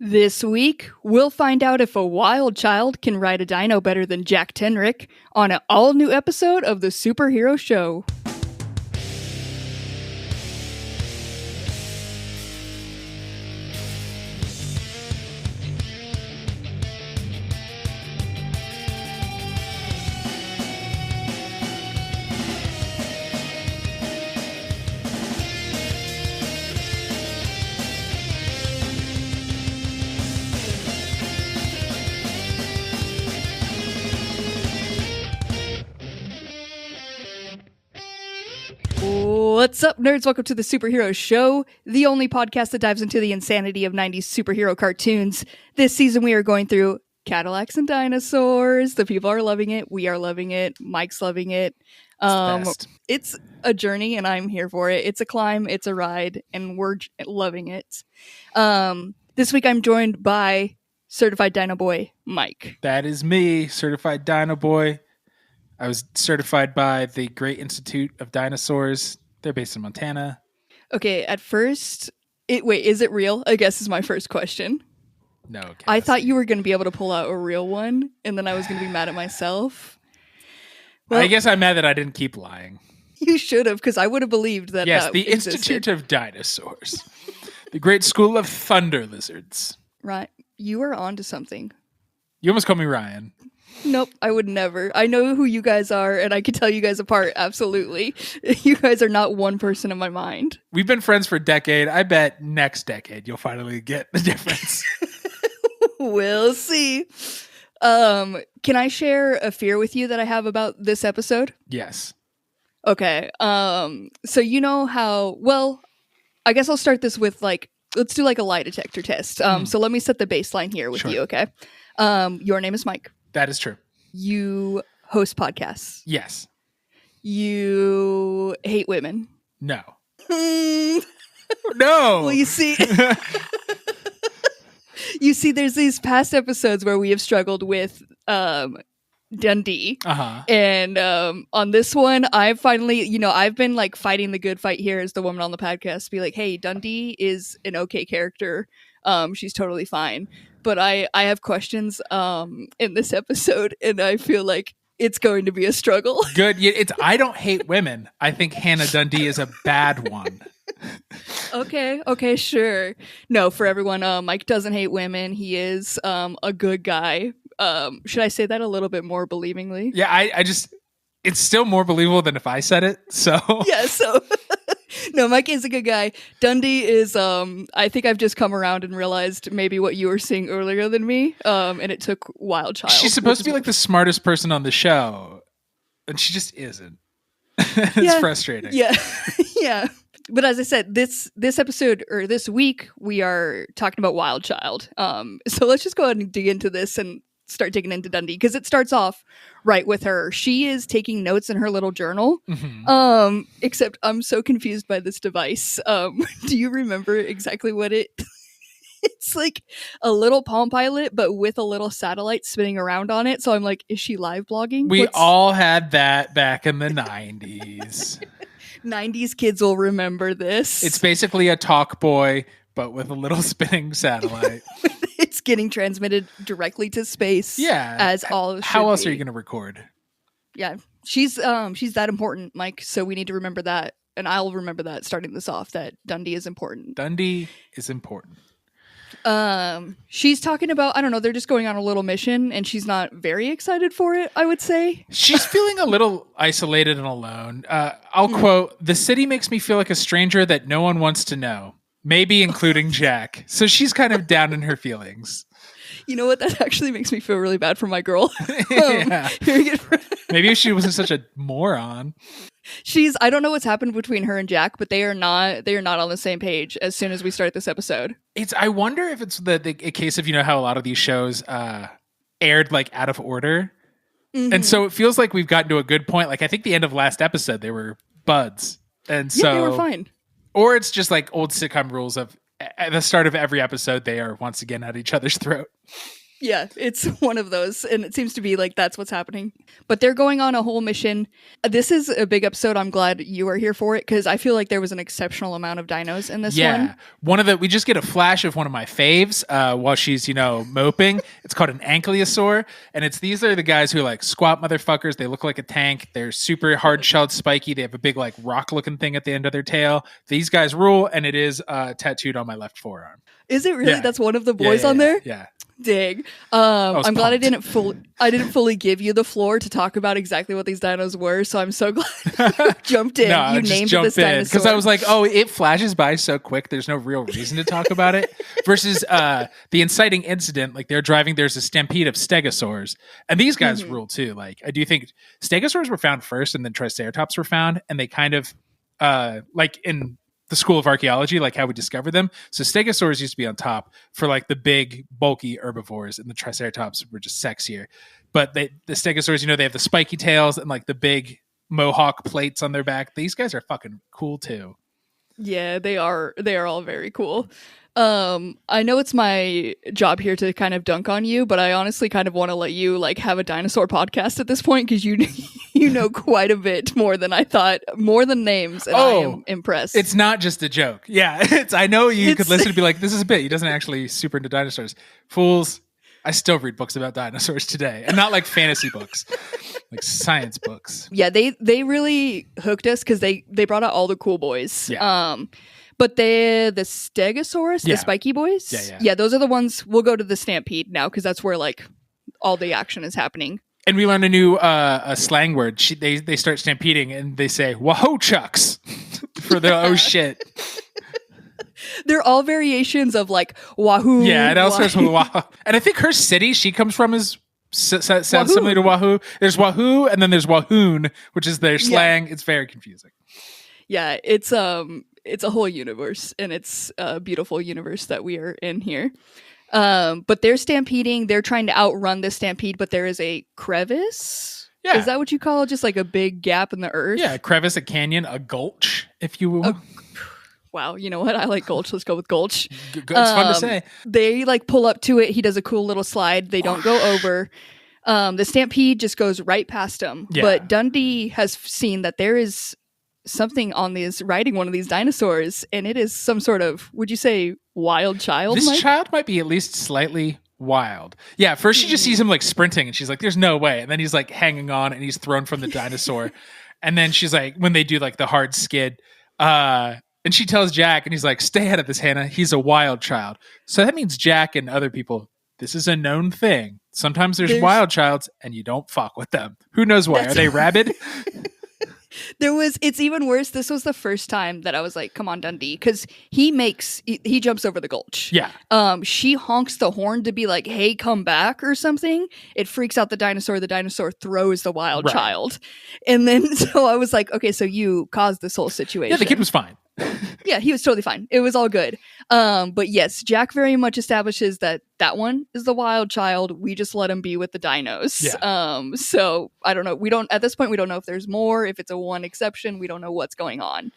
This week, we'll find out if a wild child can ride a dino better than Jack Tenrec on an all-new episode of the Superhero Show. What's up, nerds? Welcome to the Superhero Show, the only podcast that dives into the insanity of 90s superhero cartoons. This season, we are going through Cadillacs and Dinosaurs. The people are loving it. We are loving it. Mike's loving it. It's a journey, and I'm here for it. It's a climb. It's a ride, and we're loving it. This week, I'm joined by Certified Dino Boy, Mike. That is me, Certified Dino Boy. I was certified by the Great Institute of Dinosaurs. They're based in Montana. Okay, at first, wait, is it real? I guess is my first question. No, Cassie. I thought you were going to be able to pull out a real one, and then I was going to be mad at myself. Well, I guess I'm mad that I didn't keep lying. You should have, because I would have believed that. Yes, that the existed. Institute of Dinosaurs. The Great School of Thunder Lizards. Right. You are onto something. You almost called me Ryan. Nope, I would never. I know who you guys are, and I can tell you guys apart, absolutely. You guys are not one person in my mind. We've been friends for a decade. I bet next decade you'll finally get the difference. We'll see. Can I share a fear with you that I have about this episode? Yes. Okay. So you know how, well, I guess I'll start this with let's do a lie detector test. So let me set the baseline here with you, okay? Your name is Mike. That is true. You host podcasts. Yes. You hate women. No. No. Well, you see, there's these past episodes where we have struggled with Dundee. Uh-huh. And on this one, I've finally, I've been fighting the good fight here as the woman on the podcast to be like, hey, Dundee is an okay character. She's totally fine. But I have questions in this episode, and I feel like it's going to be a struggle. Good. I don't hate women. I think Hannah Dundee is a bad one. Okay, sure. No, for everyone, Mike doesn't hate women. He is a good guy. Should I say that a little bit more believingly? Yeah, I just, it's still more believable than if I said it, so. Yeah, so. No, Mike is a good guy. Dundee is, I think I've just come around and realized maybe what you were seeing earlier than me, and it took Wild Child. She's supposed to be the smartest person on the show, and she just isn't. It's frustrating. Yeah, yeah. But as I said, this episode, or this week, we are talking about Wild Child. So let's just go ahead and dig into this and start digging into Dundee, because it starts off right with her. She is taking notes in her little journal. Mm-hmm. Except I'm so confused by this device. Do you remember exactly what it's like a little Palm Pilot, but with a little satellite spinning around on it. So I'm like, is she live blogging? We all had that back in the 90s. 90s kids will remember this. It's basically a talk boy, but with a little spinning satellite. It's getting transmitted directly to space. Yeah. As all How else are you going to record? Yeah. She's that important, Mike. So we need to remember that. And I'll remember that starting this off, that Dundee is important. Dundee is important. She's talking about, I don't know, they're just going on a little mission, and she's not very excited for it, I would say. She's feeling a little isolated and alone. I'll quote, "The city makes me feel like a stranger that no one wants to know. Maybe including Jack." So she's kind of down in her feelings. You know what? That actually makes me feel really bad for my girl. Yeah. Maybe if she wasn't such a moron. I don't know what's happened between her and Jack, but they are not on the same page as soon as we start this episode. I wonder if it's a case of, how a lot of these shows aired out of order. Mm-hmm. And so it feels like we've gotten to a good point. I think the end of last episode, they were buds. And so they were fine. Or it's just old sitcom rules of at the start of every episode, they are once again at each other's throat. Yeah, it's one of those, and it seems to be like that's what's happening. But they're going on a whole mission. This is a big episode. I'm glad you are here for it because I feel like there was an exceptional amount of dinos in this one. We just get a flash of one of my faves while she's, moping. It's called an ankylosaur, and these are the guys who are like squat motherfuckers. They look like a tank. They're super hard-shelled, spiky. They have a big like rock-looking thing at the end of their tail. These guys rule, and it is tattooed on my left forearm. Is it really? Yeah. That's one of the boys on there? Yeah. Dang. I'm glad I didn't fully give you the floor to talk about exactly what these dinos were, so I'm so glad you jumped in. No, you named this dinosaur. Because I was like, oh, it flashes by so quick, there's no real reason to talk about it. Versus the inciting incident, like they're driving, there's a stampede of stegosaurs. And these guys rule too. Like, I do think stegosaurs were found first and then triceratops were found, and they kind of, like in the school of archaeology, like how we discovered them. So stegosaurs used to be on top for like the big bulky herbivores, and the triceratops were just sexier. But the stegosaurs, they have the spiky tails and like the big mohawk plates on their back. These guys are fucking cool too. Yeah, they are all very cool. I know it's my job here to kind of dunk on you, but I honestly kind of want to let you like have a dinosaur podcast at this point because you know quite a bit more than I thought, more than names, and I am impressed. It's not just a joke. Yeah, I know you could listen and be like, this is a bit. He doesn't actually super into dinosaurs. Fools. I still read books about dinosaurs today, and not like fantasy books, like science books. Yeah, they really hooked us because they brought out all the cool boys. Yeah. But the Stegosaurus, the spiky boys, yeah, those are the ones. We'll go to the Stampede now because that's where like all the action is happening. And we learned a new a slang word. They start stampeding and they say "wahoo chucks" for the oh shit. They're all variations of like wahoo. Yeah, it all starts with wahoo. And I think her city she comes from is sounds similar to wahoo. There's wahoo, and then there's wahoon, which is their slang. Yeah. It's very confusing. Yeah, it's a whole universe, and it's a beautiful universe that we are in here. But they're stampeding. They're trying to outrun the stampede, but there is a crevice. Yeah. Is that what you call it? Just like a big gap in the earth? Yeah, a crevice, a canyon, a gulch, if you will. Wow, you know what? I like gulch. Let's go with gulch. It's fun to say. They like pull up to it. He does a cool little slide. They don't go over. The stampede just goes right past him. Yeah. But Dundee has seen that there is something on these riding one of these dinosaurs, and it is some sort of, would you say, wild child? This child might be at least slightly wild. Yeah, first she just sees him like sprinting, and she's like, there's no way. And then he's like hanging on, and he's thrown from the dinosaur. And then she's like, when they do like the hard skid, and she tells Jack, and he's like, stay out of this, Hannah. He's a wild child. So that means Jack and other people, this is a known thing. Sometimes there's wild childs, and you don't fuck with them. Who knows why? Are they rabid? It's even worse. This was the first time that I was like, come on, Dundee. Because he jumps over the gulch. Yeah. She honks the horn to be like, hey, come back or something. It freaks out the dinosaur. The dinosaur throws the wild child. And then, so I was like, okay, so you caused this whole situation. Yeah, the kid was fine. Yeah, he was totally fine. It was all good. But yes, Jack very much establishes that one is the wild child. We just let him be with the dinos. Yeah. So I don't know. At this point, we don't know if there's more, if it's a one exception. We don't know what's going on.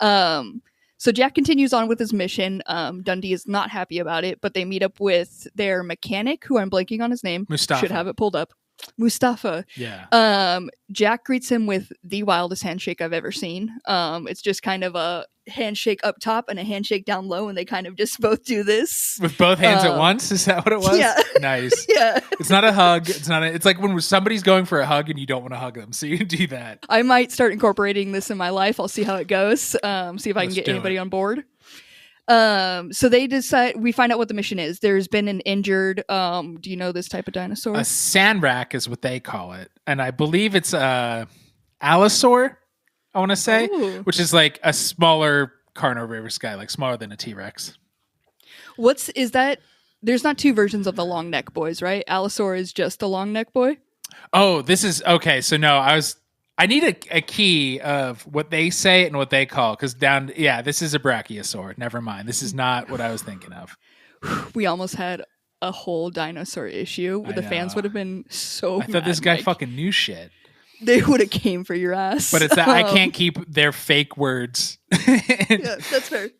So Jack continues on with his mission. Dundee is not happy about it, but they meet up with their mechanic, who I'm blanking on his name. Mustafa. Should have it pulled up. Mustafa. Yeah. Jack greets him with the wildest handshake I've ever seen. It's just kind of a handshake up top and a handshake down low, and they kind of just both do this with both hands at once. Is that what it was? Yeah. Nice. Yeah. It's not a hug. It's like when somebody's going for a hug and you don't want to hug them, so you do that. I might start incorporating this in my life. I'll see how it goes. See if I can get anybody on board. So they decide. We find out what the mission is. There's been an injured. Do you know this type of dinosaur? A sandrak is what they call it, and I believe it's a allosaur. I want to say, which is like a smaller carnivorous guy, like smaller than a T-Rex. Is that? There's not two versions of the long neck boys, right? Allosaur is just the long neck boy. Oh, this is okay. So no, I need a key of what they say and what they call, because this is a brachiosaur. Never mind. This is not what I was thinking of. We almost had a whole dinosaur issue. The fans would have been so I thought this guy fucking knew shit. They would have came for your ass. But it's that I can't keep their fake words. Yeah, that's fair.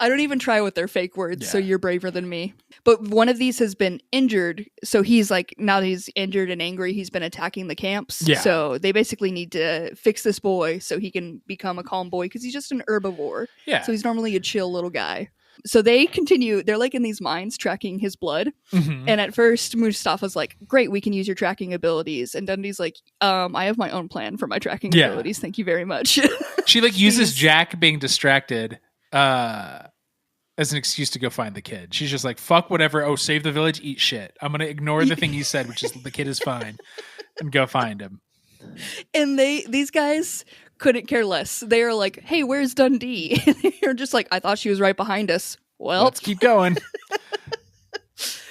I don't even try with their fake words, so Yeah. you're braver than me. But one of these has been injured, so he's like, now that he's injured and angry, he's been attacking the camps. Yeah. So they basically need to fix this boy so he can become a calm boy, because he's just an herbivore. Yeah. So he's normally a chill little guy. So they continue, they're like in these mines tracking his blood. Mhm. And at first, Mustafa's like, great, we can use your tracking abilities. And Dundee's like, I have my own plan for my tracking Yeah. abilities. Thank you very much. She like uses Jack being distracted as an excuse to go find the kid. She's just like, fuck whatever. Oh, save the village, eat shit. I'm going to ignore the thing he said, which is the kid is fine, and go find him. And these guys couldn't care less. They are like, hey, where's Dundee? And they're just like, I thought she was right behind us. Well, Let's keep going.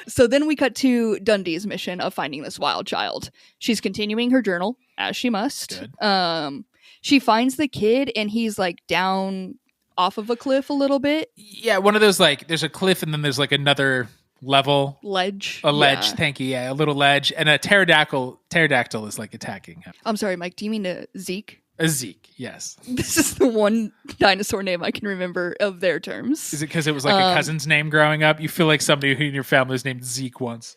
So then we cut to Dundee's mission of finding this wild child. She's continuing her journal, as she must. Good. She finds the kid, and he's like down off of a cliff a little bit. Yeah, one of those, like, there's a cliff and then there's like another level. Ledge. A ledge, Yeah. thank you. Yeah, a little ledge. And a pterodactyl is like attacking him. I'm sorry, Mike. Do you mean Zeke? A Zeke, yes. This is the one dinosaur name I can remember of their terms. Is it because it was like a cousin's name growing up? You feel like somebody who in your family was named Zeke once.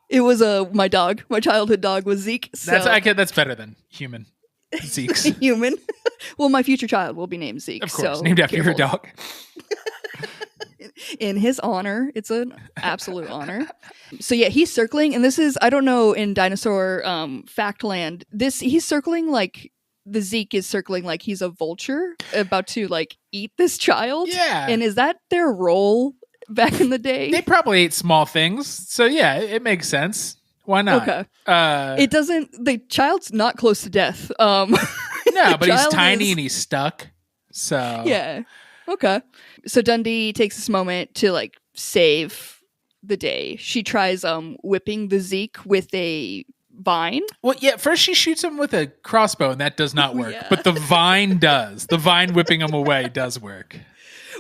It was my dog. My childhood dog was Zeke. So. That's better than human. Zeke's. Human. Well, my future child will be named Zeke. Of course, so named after your careful. dog. In his honor. It's an absolute honor. So yeah, he's circling, and this is, I don't know, in dinosaur fact land, he's circling like the Zeke is circling like he's a vulture about to like eat this child. Yeah. And is that their role back in the day? They probably ate small things. So yeah, it makes sense. Why not? Okay. The child's not close to death. No, but he's child tiny is- and he's stuck. So Yeah. Okay. So Dundee takes this moment to like save the day. She tries whipping the Zeke with a vine. Well, yeah, first she shoots him with a crossbow and that does not work. Yeah. But the vine does. The vine whipping him away does work.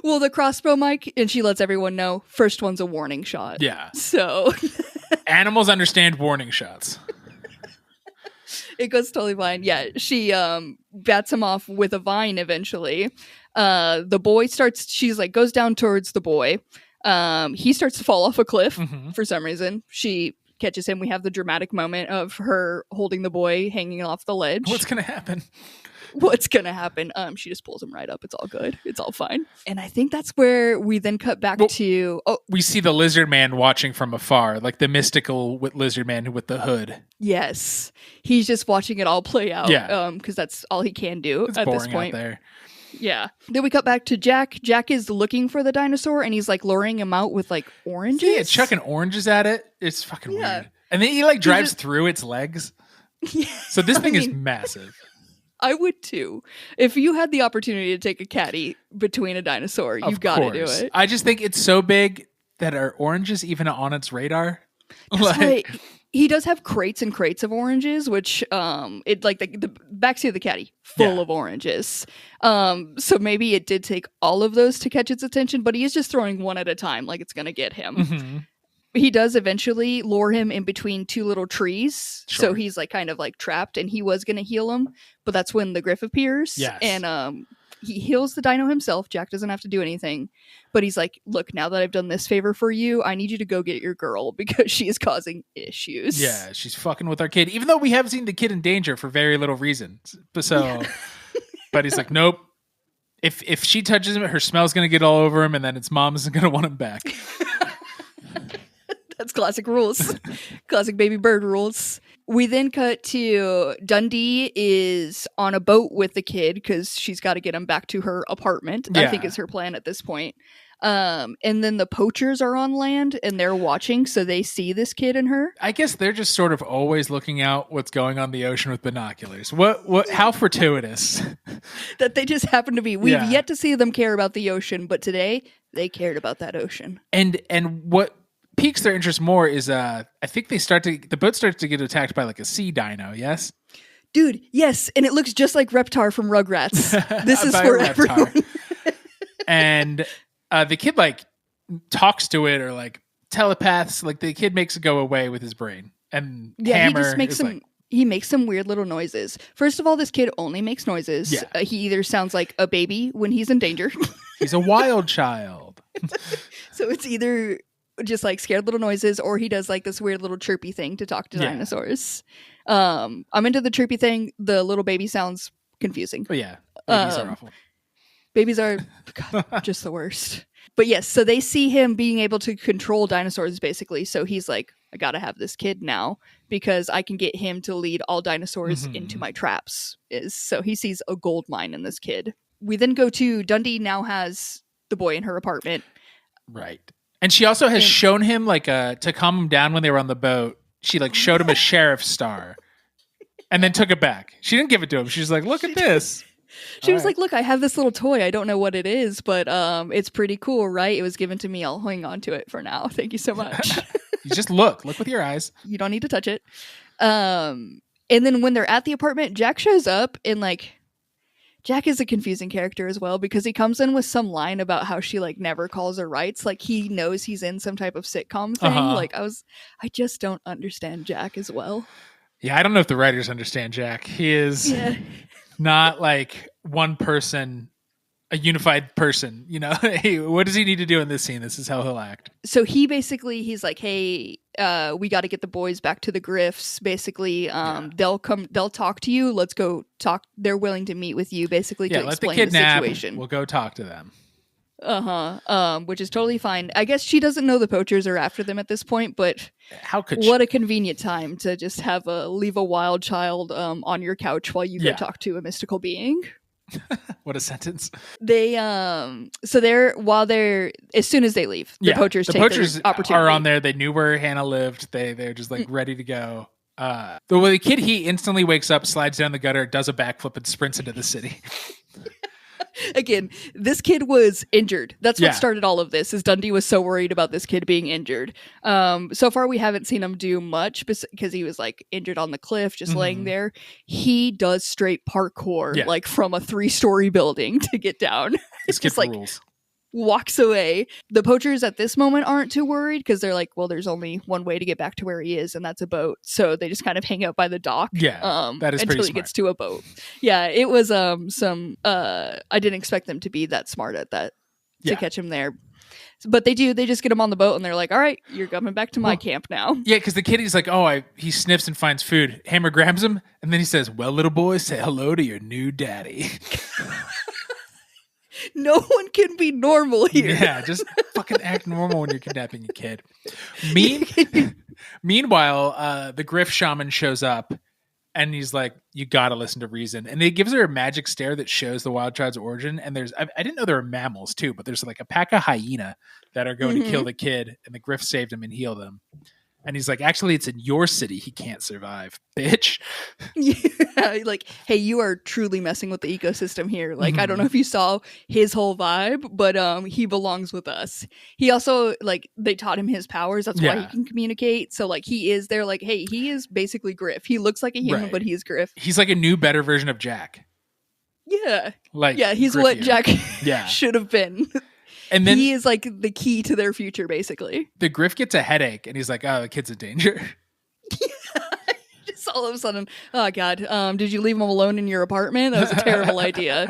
Well, the crossbow, Mike, and she lets everyone know, first one's a warning shot. Yeah. So Animals understand warning shots. it goes totally fine. Yeah, she bats him off with a vine eventually. The boy she's like, goes down towards the boy. He starts to fall off a cliff for some reason. She catches him. We have the dramatic moment of her holding the boy hanging off the ledge. What's going to happen? What's gonna happen? She just pulls him right up. It's all good. It's all fine. And I think that's where we then cut back to We see the lizard man watching from afar, like the mystical lizard man with the hood. yes, he's just watching it all play out. Yeah. Because that's all he can do It's at boring this point. out there. Yeah. Then we cut back to Jack. Jack is looking for the dinosaur, and he's like luring him out with like oranges. Yeah, chucking oranges at it. It's fucking Yeah. weird. And then he like drives through its legs. Yeah. So this thing is mean- massive. I would too. If you had the opportunity to take a caddy between a dinosaur, you've got to do it. I just think it's so big that are oranges even on its radar? Right. He does have crates and crates of oranges, which it like the backseat of the caddy full of oranges. So maybe it did take all of those to catch its attention, but he is just throwing one at a time, like it's gonna get him. Mhm. He does eventually lure him in between two little trees, so Sure. he's like kind of like trapped, and he was gonna heal him, but that's when the Griff appears. Yes. And he heals the dino himself. Jack doesn't have to do anything, but he's like, look, now that I've done this favor for you, I need you to go get your girl because she is causing issues. Yeah, she's fucking with our kid, even though we have seen the kid in danger for very little reason. So, but he's like, nope. If she touches him, her smell's gonna get all over him, and then its mom isn't gonna want him back. That's classic rules. Classic baby bird rules. We then cut to Dundee is on a boat with the kid because she's got to get him back to her apartment. I think Yeah. is her plan at this point. And then the poachers are on land and they're watching, so they see this kid and her. I guess they're just sort of always looking out what's going on in the ocean with binoculars. What? How fortuitous. That they just happen to be. We've Yeah. yet to see them care about the ocean, but today they cared about that ocean. And what piques their interest more is I think the boat starts to get attacked by like a sea dino. Yes, Dude, yes, and it looks just like Reptar from Rugrats. This is By a for reptar. everyone. And the kid like talks to it or like telepaths. Like the kid makes it go away with his brain. And Yeah, Hammer he just makes is some like, he makes some weird little noises. First of all, this kid only makes noises. Yeah. He either sounds like a baby when he's in danger. He's a wild child. So it's either just like scared little noises, or he does like this weird little chirpy thing to talk to dinosaurs. I'm into the chirpy thing. The little baby sounds confusing. But yeah, babies are awful. Babies are just the worst. But yes, so they see him being able to control dinosaurs basically. So he's like, I gotta have this kid now because I can get him to lead all dinosaurs into my traps. So he sees a gold mine in this kid. We then go to Dundee now has the boy in her apartment. Right. And she also has shown him like to calm him down when they were on the boat. She like showed him a sheriff's star and then took it back. She didn't give it to him. She's like, look at this. She was like, look, I have this little toy. I don't know what it is, but it's pretty cool, right? It was given to me. I'll hang on to it for now. Thank you so much. You just look with your eyes. You don't need to touch it. And then when they're at the apartment, Jack shows up and like, Jack is a confusing character as well because he comes in with some line about how she like never calls her rights. Like he knows he's in some type of sitcom thing. Like I just don't understand Jack as well. Yeah, I don't know if the writers understand Jack. He is not like one person, a unified person. You know, hey, what does he need to do in this scene? This is how he'll act. So he's like, hey, we got to get the boys back to the Griffs. Basically, they'll talk to you. Let's go talk. They're willing to meet with you basically to explain the situation. We'll go talk to them. Which is totally fine. I guess she doesn't know the poachers are after them at this point, but how could what a convenient time to just leave a wild child on your couch while you go talk to a mystical being. What a sentence. They as soon as they leave, the poachers take their opportunity. Are on there. They knew where Hannah lived. They're just like ready to go. The kid, he instantly wakes up, slides down the gutter, does a backflip, and sprints into the city. Again, this kid was injured. That's what started all of this, is Dundee was so worried about this kid being injured. So far, we haven't seen him do much because he was like injured on the cliff, just laying there. He does straight parkour, like from a 3-story building to get down. This kid like rules. Walks away. The poachers at this moment aren't too worried because they're like, well, there's only one way to get back to where he is, and that's a boat. So they just kind of hang out by the dock. That is until he gets to a boat. Yeah, it was I didn't expect them to be that smart at that to catch him there. But they do. They just get him on the boat and they're like, all right, you're coming back to my camp now. Yeah, because the kid, he's like, he sniffs and finds food. Hammer grabs him and then he says, well, little boy, say hello to your new daddy. No one can be normal here. Yeah, just fucking act normal when you're kidnapping a kid. Meanwhile, the Griff shaman shows up and he's like, you gotta listen to reason. And he gives her a magic stare that shows the wild child's origin. And I didn't know there were mammals too, but there's like a pack of hyena that are going to kill the kid, and the Griff saved him and healed him. And he's like, actually, it's in your city. He can't survive, bitch. Yeah, like, hey, you are truly messing with the ecosystem here. Like, I don't know if you saw his whole vibe, but he belongs with us. He also, like, they taught him his powers. That's why he can communicate. So, like, he is there. Like, hey, he is basically Griff. He looks like a human, but he's Griff. He's like a new, better version of Jack. Yeah. Like, yeah, he's what Jack should have been. And then he is like the key to their future, basically. The Griff gets a headache, and he's like, "Oh, the kid's in danger." Just all of a sudden, oh god, did you leave him alone in your apartment? That was a terrible idea.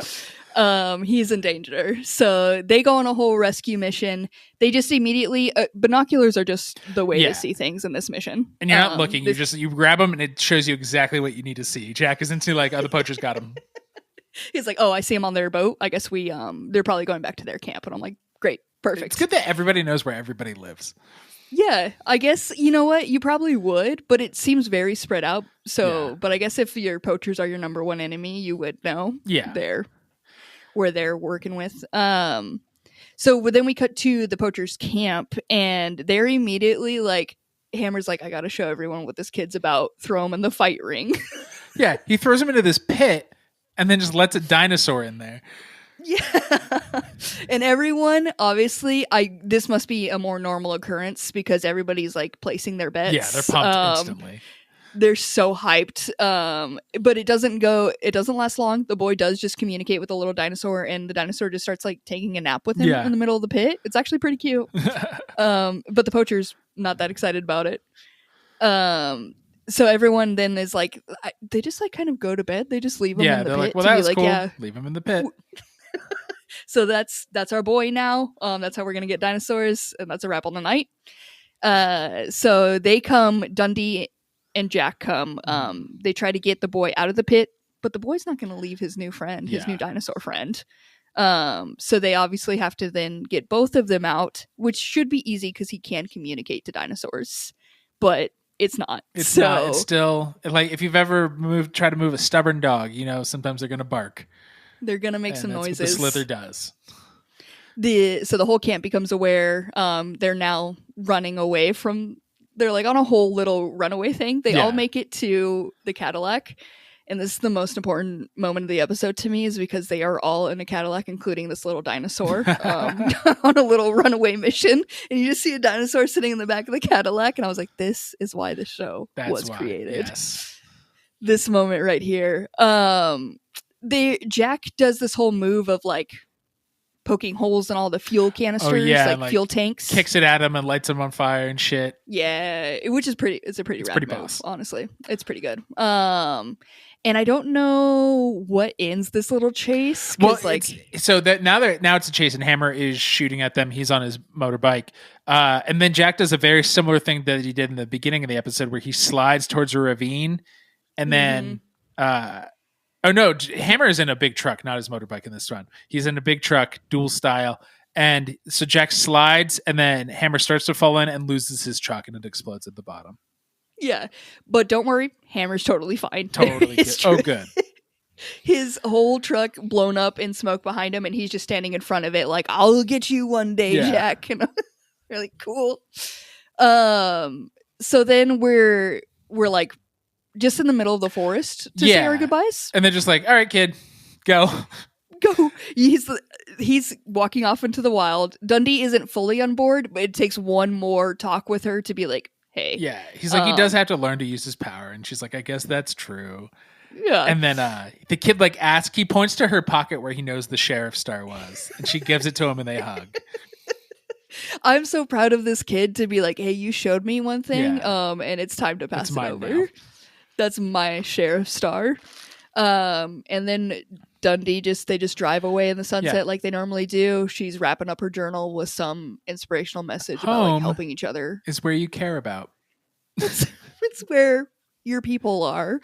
He's in danger, so they go on a whole rescue mission. They just immediately binoculars are just the way to see things in this mission. And you're not looking; you grab them, and it shows you exactly what you need to see. Jack is into like, "Oh, the poachers got him." He's like, "Oh, I see him on their boat. I guess they're probably going back to their camp." And I'm like, great, perfect. It's good that everybody knows where everybody lives. Yeah, I guess, you know what? You probably would, but it seems very spread out. So, but I guess if your poachers are your number one enemy, you would know where they're working with. So then we cut to the poachers' camp, and they're immediately like, Hammer's like, I got to show everyone what this kid's about. Throw him in the fight ring. Yeah, he throws him into this pit and then just lets a dinosaur in there. Yeah. And everyone, obviously, this must be a more normal occurrence because everybody's like placing their bets. Yeah, they're pumped instantly. They're so hyped. But it doesn't last long. The boy does just communicate with the little dinosaur, and the dinosaur just starts like taking a nap with him in the middle of the pit. It's actually pretty cute. But the poacher's not that excited about it. So everyone then is like, they just like kind of go to bed. They just leave him in the they're pit like, well, to be that's like, cool. yeah. Leave him in the pit. So that's our boy now. That's how we're gonna get dinosaurs, and that's a wrap on the night. So they come, Dundee and Jack come. They try to get the boy out of the pit, but the boy's not gonna leave his new friend, his new dinosaur friend. So they obviously have to then get both of them out, which should be easy because he can communicate to dinosaurs, but it's not. It's not. It's still like if you've ever tried to move a stubborn dog, sometimes they're gonna bark. They're gonna make some noises. That's what the Slither does. So the whole camp becomes aware. They're now running away from. They're like on a whole little runaway thing. They all make it to the Cadillac, and this is the most important moment of the episode to me, is because they are all in a Cadillac, including this little dinosaur, on a little runaway mission. And you just see a dinosaur sitting in the back of the Cadillac, and I was like, "This is why the show was created." Yes. This moment right here. Jack does this whole move of like poking holes in all the fuel canisters, like fuel tanks, kicks it at him and lights him on fire and shit. Yeah, which is it's a pretty rad move, honestly. It's pretty good. And I don't know what ends this little chase. Well, now it's a chase, and Hammer is shooting at them. He's on his motorbike, and then Jack does a very similar thing that he did in the beginning of the episode, where he slides towards a ravine, and then. Oh no, Hammer is in a big truck, not his motorbike in this one. He's in a big truck, dual style. And so Jack slides, and then Hammer starts to fall in and loses his truck, and it explodes at the bottom. Yeah, but don't worry, Hammer's totally fine. Totally good. Oh, good. His whole truck blown up in smoke behind him, and he's just standing in front of it like, I'll get you one day, Jack. And we're like, cool. So then we're like, just in the middle of the forest to say our goodbyes. And they're just like, all right, kid, go. He's walking off into the wild. Dundee isn't fully on board, but it takes one more talk with her to be like, hey. Yeah, he's like, he does have to learn to use his power. And she's like, I guess that's true. Yeah. And then the kid he points to her pocket where he knows the sheriff's star was. And she gives it to him and they hug. I'm so proud of this kid to be like, hey, you showed me one thing, and it's time to pass it over. Now. That's my sheriff star. And then Dundee they just drive away in the sunset like they normally do. She's wrapping up her journal with some inspirational message about like helping each other. Is where you care about. It's where your people are.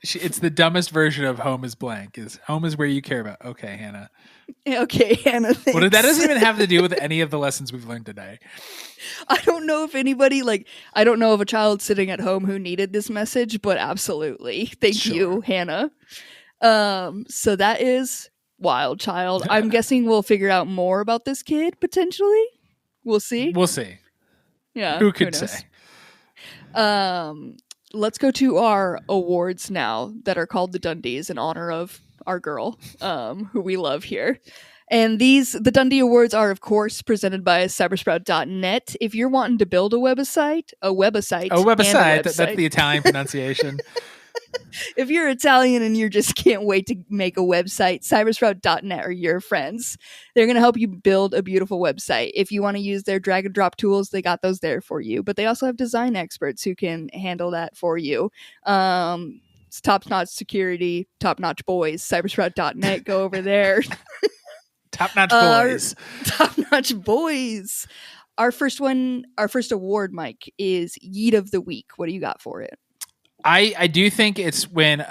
It's the dumbest version of home is blank. Is home is where you care about. Okay, Hannah. Okay, Hannah. Thanks. Well, that doesn't even have to do with any of the lessons we've learned today. I don't know if anybody I don't know of a child sitting at home who needed this message, but absolutely. Thank you, Hannah. So that is Wild Child. I'm guessing we'll figure out more about this kid potentially. We'll see. Yeah. Who could say? Let's go to our awards now that are called the Dundees in honor of our girl, who we love here. And the Dundee Awards are, of course, presented by cybersprout.net. If you're wanting to build a website, that's the Italian pronunciation. If you're Italian and you just can't wait to make a website, cybersprout.net are your friends. They're going to help you build a beautiful website. If you want to use their drag and drop tools, they got those there for you. But they also have design experts who can handle that for you. It's top-notch security, top-notch boys. Cybersprout.net, go over there. Top-notch boys. Top-notch boys. Our first award, Mike, is Yeet of the Week. What do you got for it? I do think it's when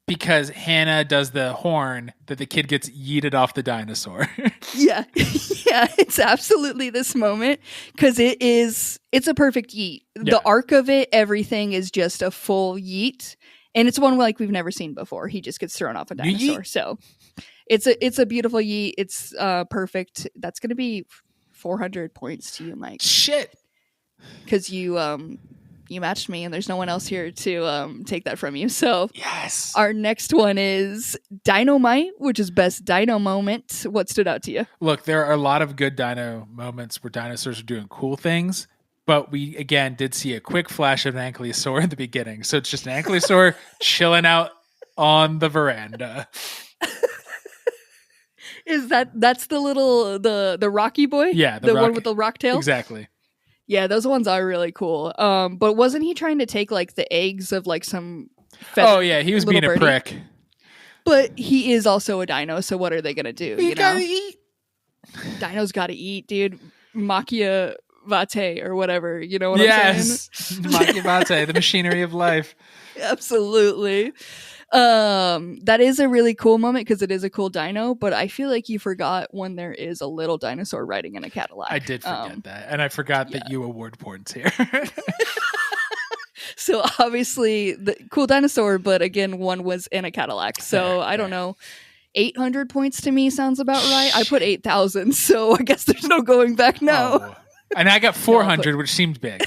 because Hannah does the horn that the kid gets yeeted off the dinosaur. Yeah, it's absolutely this moment because it's a perfect yeet. The arc of it, everything is just a full yeet, and it's one like we've never seen before. He just gets thrown off a dinosaur, so it's a beautiful yeet. It's perfect. That's gonna be 400 points to you, Mike. Shit, because you matched me and there's no one else here to take that from you. So yes, our next one is Dynamite, which is best dino moment. What stood out to you? Look, there are a lot of good dino moments where dinosaurs are doing cool things, but we again did see a quick flash of an ankylosaur in the beginning. So it's just an ankylosaur chilling out on the veranda. Is that's the little the Rocky boy? Yeah, the one with the rock tail? Exactly. Yeah, those ones are really cool. But wasn't he trying to take like the eggs of like some Oh yeah, he was being birdie? a prick. But he is also a dino, so what are they gonna do? You gotta eat. Dinos gotta eat, dude. Macchia vate or whatever, you know what I'm yes. saying? Macchia vate, the machinery of life. Absolutely. That is a really cool moment because it is a cool dino, but I feel like you forgot when there is a little dinosaur riding in a Cadillac. I did forget that. And I forgot that you award points here. So obviously the cool dinosaur, but again, one was in a Cadillac. So I don't know. 800 points to me sounds about right. I put 8,000, so I guess there's no going back now. Oh. And I got 400, which seemed big,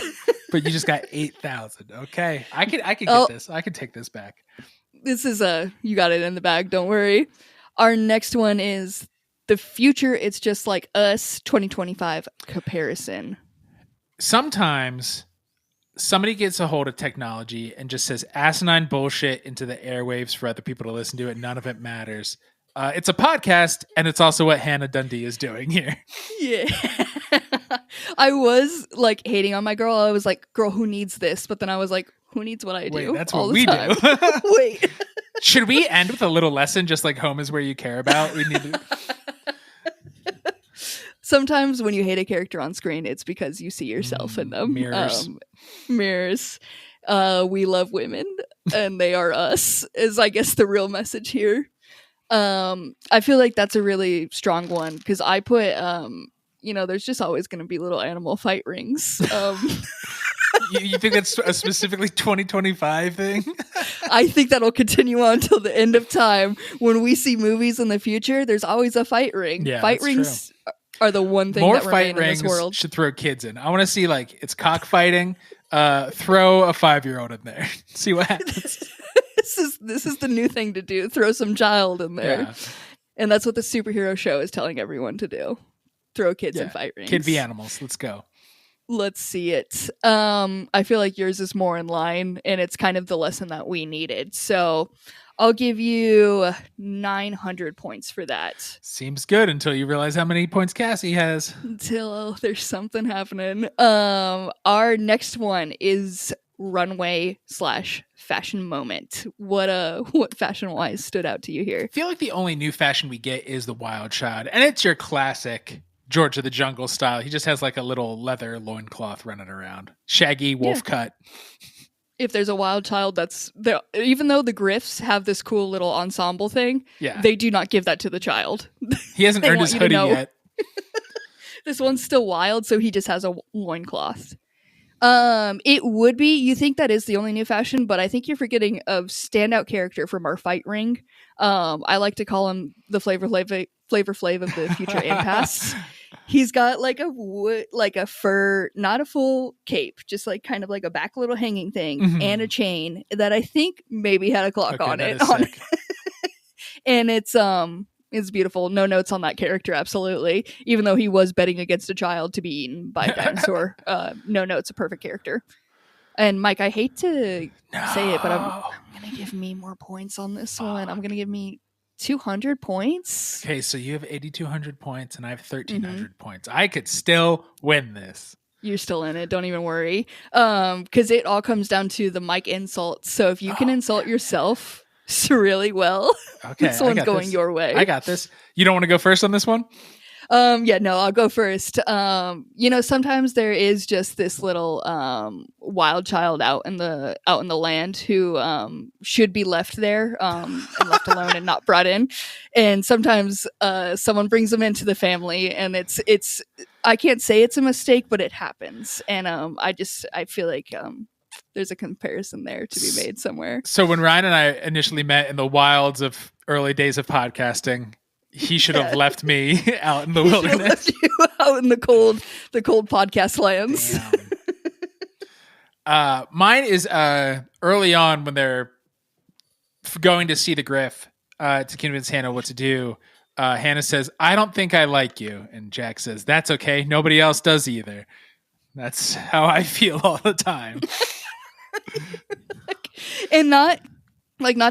but you just got 8,000. Okay, I could get this. I could take this back. This is you got it in the bag. Don't worry. Our next one is the future. It's just like us 2025 comparison. Sometimes somebody gets a hold of technology and just says asinine bullshit into the airwaves for other people to listen to, and none of it matters. It's a podcast, and it's also what Hannah Dundee is doing here. Yeah. I was like hating on my girl. I was like, girl, who needs this? But then I was like, who needs what I do? Wait, that's all what the we time? do. Wait. Should we end with a little lesson, just like home is where you care about? We need to... Sometimes when you hate a character on screen, it's because you see yourself in them. Mirrors. Mirrors. We love women, and they are us, is I guess the real message here. I feel like that's a really strong one because I put, there's just always going to be little animal fight rings. You think that's a specifically 2025 thing? I think that'll continue on till the end of time. When we see movies in the future, there's always a fight ring. Yeah, fight rings are the one thing that remain in this world. Should throw kids in. I want to see like it's cockfighting. Throw a 5-year-old in there. See what happens. This is the new thing to do. Throw some child in there. Yeah. And that's what the superhero show is telling everyone to do. Throw kids in fight rings. Kid v animals. Let's go. Let's see it. I feel like yours is more in line, and it's kind of the lesson that we needed. So I'll give you 900 points for that. Seems good until you realize how many points Cassie has. Until there's something happening. Our next one is runway/fashion moment. What fashion wise stood out to you here? I feel like the only new fashion we get is the wild child, and it's your classic George of the Jungle style. He just has like a little leather loincloth running around. Shaggy wolf cut. If there's a wild child that's there, even though the Griffs have this cool little ensemble thing, they do not give that to the child. He hasn't earned his hoodie yet. This one's still wild, so he just has a loincloth. It would be, you think that is the only new fashion, but I think you're forgetting a standout character from our fight ring. I like to call him the Flavor Flav of the future and past. He's got like a fur, not a full cape, just like kind of like a back little hanging thing and a chain that I think maybe had a clock on it. And it's beautiful. No notes on that character, absolutely. Even though he was betting against a child to be eaten by a dinosaur. No notes, a perfect character. And Mike, I hate to say it, but I'm going to give me more points on this one. I'm going to give me 200 points. Okay, so you have 8,200 points and I have 1,300 points. I could still win this. You're still in it. Don't even worry. Because it all comes down to the Mike insults. So if you can insult yourself really well, this one's going your way. I got this. You don't want to go first on this one? I'll go first. Sometimes there is just this little wild child out in the land who should be left there and left alone and not brought in. And sometimes someone brings them into the family, and it's I can't say it's a mistake, but it happens. And I feel like there's a comparison there to be made somewhere. So when Ryan and I initially met in the wilds of early days of podcasting, he should have left me out in the wilderness. Out in the cold podcast lands. Mine is early on when they're going to see the Griff to convince Hannah what to do. Hannah says, "I don't think I like you." And Jack says, "That's okay. Nobody else does either." That's how I feel all the time. And not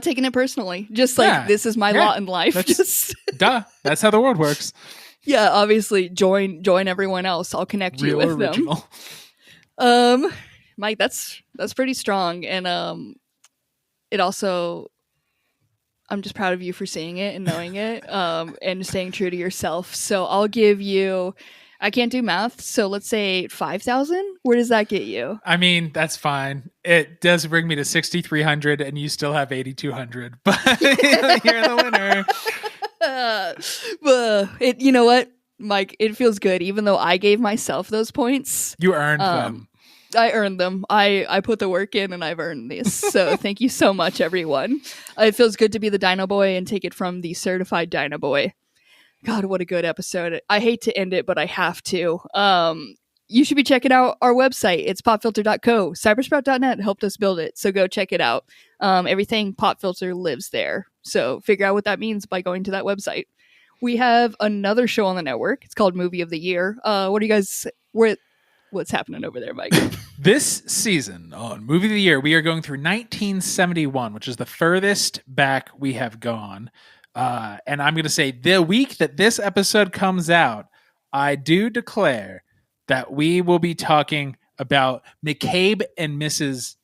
taking it personally. Just like, this is my lot in life. Duh. That's how the world works. Yeah, obviously join everyone else. I'll connect you with them. Mike, that's pretty strong. And it also, I'm just proud of you for seeing it and knowing it, and staying true to yourself. So I'll give you, I can't do math, so let's say 5,000. Where does that get you? I mean, that's fine. It does bring me to 6,300, and you still have 8,200. But you're the winner. You know what, Mike? It feels good, even though I gave myself those points. You earned them. I earned them. I put the work in, and I've earned this. So thank you so much, everyone. It feels good to be the Dino Boy and take it from the certified Dino Boy. God, what a good episode. I hate to end it, but I have to. You should be checking out our website. It's popfilter.co. Cybersprout.net helped us build it, so go check it out. Everything Pop Filter lives there. So figure out what that means by going to that website. We have another show on the network. It's called Movie of the Year. What do you guys... What's happening over there, Mike? This season on Movie of the Year, we are going through 1971, which is the furthest back we have gone. And I'm going to say the week that this episode comes out, I do declare that we will be talking about McCabe and Mrs.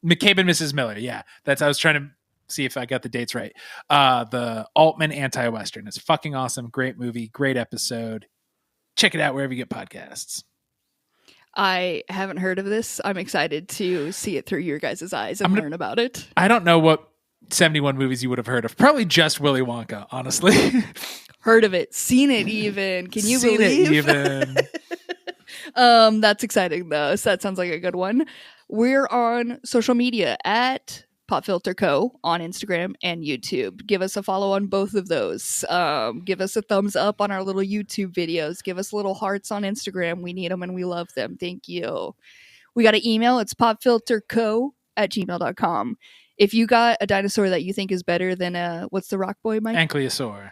Miller. Yeah, I was trying to see if I got the dates right. The Altman anti-Western. It's fucking awesome. Great movie. Great episode. Check it out wherever you get podcasts. I haven't heard of this. I'm excited to see it through your guys' eyes and learn about it. I don't know what 71 movies you would have heard of. Probably just Willy Wonka, honestly. Heard of it. Seen it even. Can you believe? It even. That's exciting though. So that sounds like a good one. We're on social media at Popfilter Co. on Instagram and YouTube. Give us a follow on both of those. Give us a thumbs up on our little YouTube videos. Give us little hearts on Instagram. We need them and we love them. Thank you. We got an email. It's popfilterco@gmail.com. If you got a dinosaur that you think is better than what's the rock boy, Mike? Ankylosaur.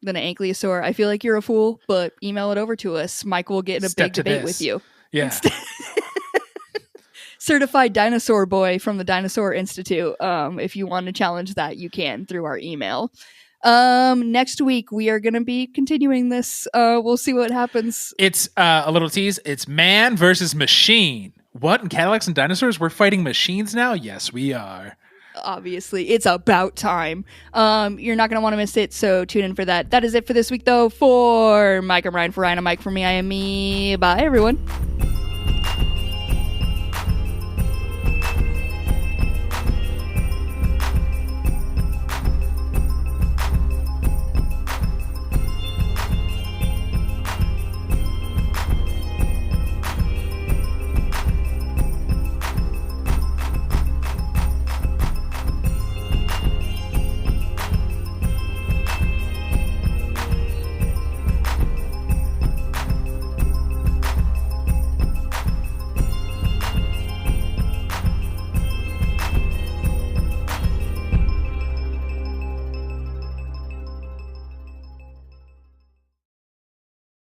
Than an ankylosaur. I feel like you're a fool, but email it over to us. Mike will get in a big debate with you. Yeah. Certified Dinosaur Boy from the Dinosaur Institute. If you want to challenge that, you can through our email. Next week, we are going to be continuing this. We'll see what happens. It's a little tease. It's man versus machine. What? In Cadillacs and Dinosaurs? We're fighting machines now? Yes, we are. Obviously, it's about time. You're not going to want to miss it, so tune in for that. That is it for this week, though. For Mike, I'm Ryan. For Ryan, I'm Mike. For me, I am me. Bye, everyone.